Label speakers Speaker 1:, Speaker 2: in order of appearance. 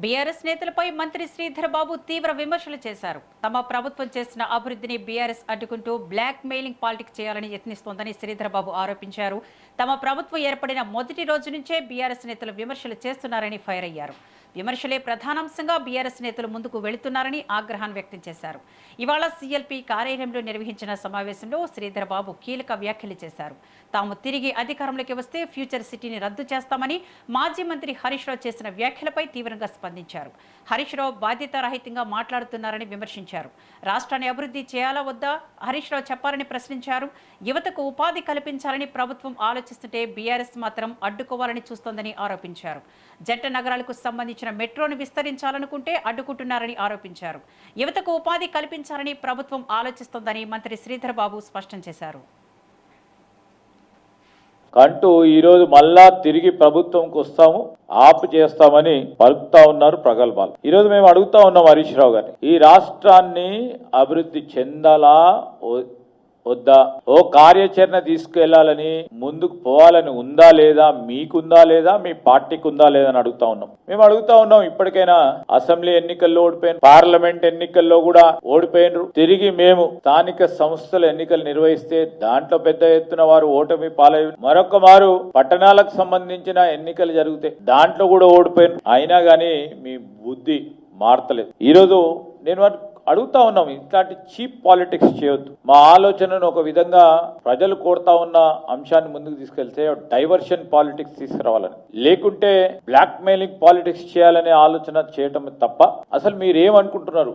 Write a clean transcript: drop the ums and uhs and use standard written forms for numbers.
Speaker 1: BRS నేతలపై మంత్రి శ్రీధర్ బాబు తీవ్ర విమర్శలు చేశారు. తమ ప్రభుత్వం చేసిన అభివృద్ధిని బీఆర్ఎస్ అడ్డుకుంటూ బ్లాక్ మెయిలింగ్ పాలిటిక్స్ చేయాలని యత్నిస్తోందని శ్రీధర్ బాబు ఆరోపించారు. తమ ప్రభుత్వం ఏర్పడిన మొదటి రోజు నుంచే బీఆర్ఎస్ నేతలు విమర్శలు చేస్తున్నారని ఫైర్ అయ్యారు. విమర్శలే ప్రధానాంశంగా బీఆర్ఎస్ నేతలు ముందుకు వెళుతున్నారని ఆగ్రహాన్ని వ్యక్తం చేశారు. ఇవాళ సీఎల్పీ కార్యాలయంలో నిర్వహించిన సమావేశంలో శ్రీధర్ బాబు కీలక వ్యాఖ్యలు చేశారు. తాము తిరిగి అధికారంలోకి వస్తే ఫ్యూచర్ సిటీని రద్దు చేస్తామని మాజీ మంత్రి హరీష్ రావు చేసిన వ్యాఖ్యలపై తీవ్రంగా స్పందించారు. హరీష్ రావు బాధ్యతారహితంగా మాట్లాడుతున్నారని విమర్శించారు. రాష్ట్రాన్ని అభివృద్ధి చేయాలా వద్దా హరీష్ రావు చెప్పాలని ప్రశ్నించారు. యువతకు ఉపాధి కల్పించాలని ప్రభుత్వం ఆలోచిస్తుంటే బీఆర్ఎస్ మాత్రం అడ్డుకోవాలని చూస్తోందని ఆరోపించారు. జంట నగరాలకు సంబంధించిన మెట్రోను విస్తరించాలనుకుంటే అడ్డుకుంటున్నారని ఆరోపించారు. యువతకు ఉపాధి కల్పించాలని ప్రభుత్వం ఆలోచిస్తోందని మంత్రి శ్రీధర్ బాబు స్పష్టం చేశారు.
Speaker 2: అంటూ ఈరోజు మళ్ళా తిరిగి ప్రభుత్వంకి వస్తాము, ఆపు చేస్తామని పలుకుతా ఉన్నారు ప్రగల్భాలు. ఈరోజు మేము అడుగుతా ఉన్నాం హరీష్ రావు గారిని, ఈ రాష్ట్రాన్ని అభివృద్ధి చెందాలా వద్దా, ఓ కార్యాచరణ తీసుకెళ్లాలని ముందుకు పోవాలని ఉందా లేదా, మీకుందా లేదా, మీ పార్టీకి ఉందా లేదా అని అడుగుతా ఉన్నాం. మేము అడుగుతా ఉన్నాం, ఇప్పటికైనా అసెంబ్లీ ఎన్నికల్లో ఓడిపోయిన, పార్లమెంట్ ఎన్నికల్లో కూడా ఓడిపోయినరు. తిరిగి మేము స్థానిక సంస్థల ఎన్నికలు నిర్వహిస్తే దాంట్లో పెద్ద ఎత్తున వారు ఓటమి పాలయ్యారు. మరొక మారు పట్టణాలకు సంబంధించిన ఎన్నికలు జరిగితే దాంట్లో కూడా ఓడిపోయిన. అయినా గానీ మీ బుద్ధి మారతలేదు. ఈరోజు నేను అడుగుతా ఉన్నాం, ఇట్లాంటి చీప్ పాలిటిక్స్ చేయొద్దు. మా ఆలోచనను ఒక విధంగా ప్రజలు కోరుతా ఉన్న అంశాన్ని ముందుకు తీసుకెళ్తే డైవర్షన్ పాలిటిక్స్ తీసుకురావాలని, లేకుంటే బ్లాక్ మెయిలింగ్ పాలిటిక్స్ చేయాలనే ఆలోచన చేయటం తప్ప అసలు మీరేమనుకుంటున్నారు?